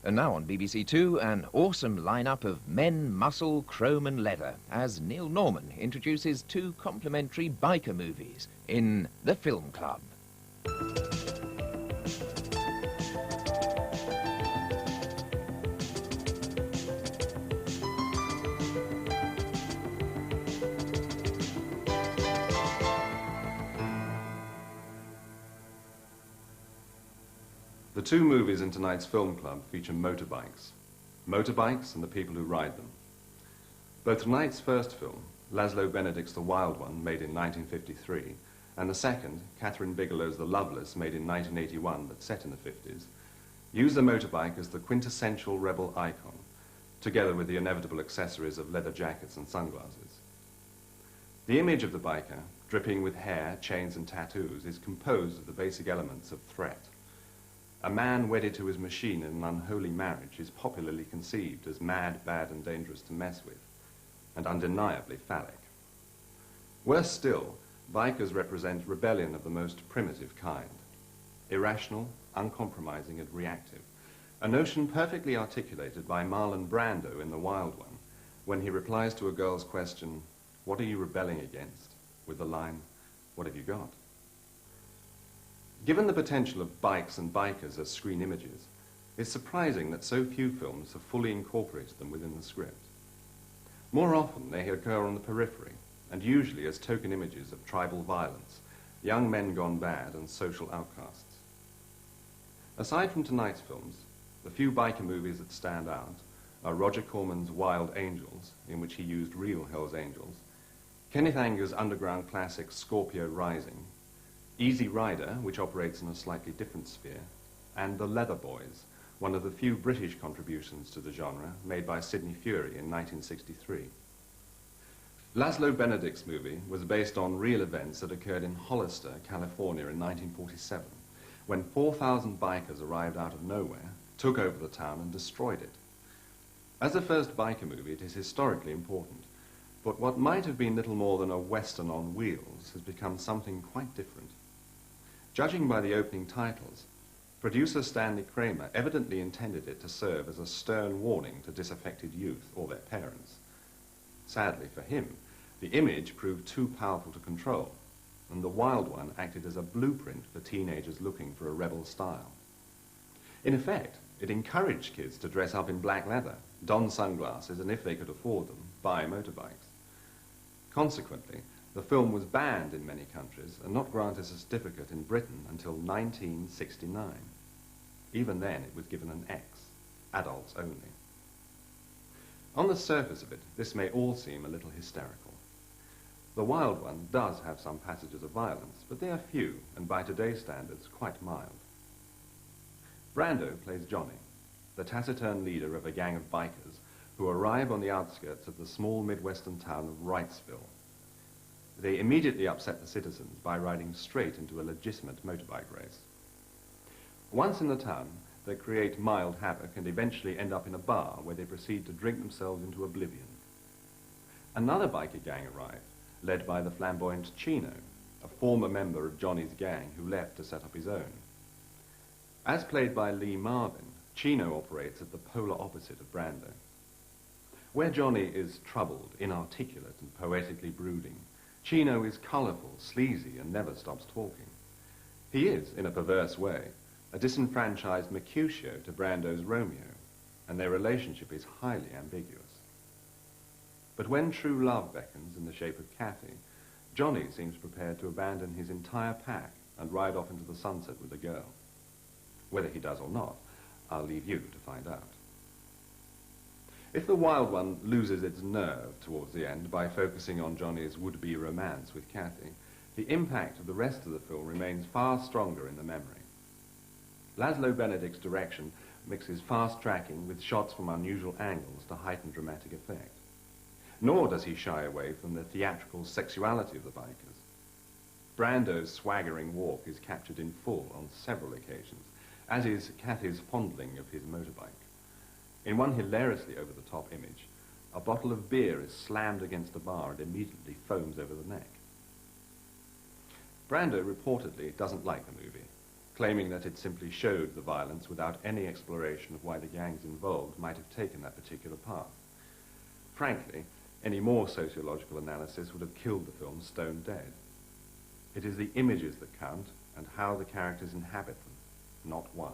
And now on BBC Two, an awesome lineup of men, muscle, chrome and leather as Neil Norman introduces two complementary biker movies in The Film Club. The two movies in tonight's film club feature motorbikes. Motorbikes and the people who ride them. Both tonight's first film, Laszlo Benedict's The Wild One, made in 1953, and the second, Catherine Bigelow's The Loveless, made in 1981 but set in the 50s, use the motorbike as the quintessential rebel icon, together with the inevitable accessories of leather jackets and sunglasses. The image of the biker, dripping with hair, chains and tattoos, is composed of the basic elements of threat. A man wedded to his machine in an unholy marriage is popularly conceived as mad, bad, and dangerous to mess with, and undeniably phallic. Worse still, bikers represent rebellion of the most primitive kind. Irrational, uncompromising, and reactive. A notion perfectly articulated by Marlon Brando in The Wild One, when he replies to a girl's question, "What are you rebelling against?" with the line, "What have you got?" Given the potential of bikes and bikers as screen images, it's surprising that so few films have fully incorporated them within the script. More often, they occur on the periphery, and usually as token images of tribal violence, young men gone bad, and social outcasts. Aside from tonight's films, the few biker movies that stand out are Roger Corman's Wild Angels, in which he used real Hells Angels, Kenneth Anger's underground classic Scorpio Rising, Easy Rider, which operates in a slightly different sphere, and The Leather Boys, one of the few British contributions to the genre made by Sidney Furie in 1963. Laszlo Benedict's movie was based on real events that occurred in Hollister, California in 1947, when 4,000 bikers arrived out of nowhere, took over the town and destroyed it. As the first biker movie, it is historically important, but what might have been little more than a western on wheels has become something quite different. Judging by the opening titles, producer Stanley Kramer evidently intended it to serve as a stern warning to disaffected youth or their parents. Sadly for him, the image proved too powerful to control, and The Wild One acted as a blueprint for teenagers looking for a rebel style. In effect, it encouraged kids to dress up in black leather, don sunglasses, and if they could afford them, buy motorbikes. Consequently, the film was banned in many countries and not granted a certificate in Britain until 1969. Even then, it was given an X, adults only. On the surface of it, this may all seem a little hysterical. The Wild One does have some passages of violence, but they are few, and by today's standards, quite mild. Brando plays Johnny, the taciturn leader of a gang of bikers who arrive on the outskirts of the small Midwestern town of Wrightsville. They immediately upset the citizens by riding straight into a legitimate motorbike race. Once in the town, they create mild havoc and eventually end up in a bar where they proceed to drink themselves into oblivion. Another biker gang arrive, led by the flamboyant Chino, a former member of Johnny's gang who left to set up his own. As played by Lee Marvin, Chino operates at the polar opposite of Brando. Where Johnny is troubled, inarticulate, and poetically brooding, Chino is colourful, sleazy, and never stops talking. He is, in a perverse way, a disenfranchised Mercutio to Brando's Romeo, and their relationship is highly ambiguous. But when true love beckons in the shape of Kathy, Johnny seems prepared to abandon his entire pack and ride off into the sunset with the girl. Whether he does or not, I'll leave you to find out. If The Wild One loses its nerve towards the end by focusing on Johnny's would-be romance with Kathy, the impact of the rest of the film remains far stronger in the memory. Laszlo Benedict's direction mixes fast tracking with shots from unusual angles to heighten dramatic effect. Nor does he shy away from the theatrical sexuality of the bikers. Brando's swaggering walk is captured in full on several occasions, as is Kathy's fondling of his motorbike. In one hilariously over-the-top image, a bottle of beer is slammed against a bar and immediately foams over the neck. Brando reportedly doesn't like the movie. claiming that it simply showed the violence without any exploration of why the gangs involved might have taken that particular path. Frankly, any more sociological analysis would have killed the film stone dead. It is the images that count and how the characters inhabit them, not why.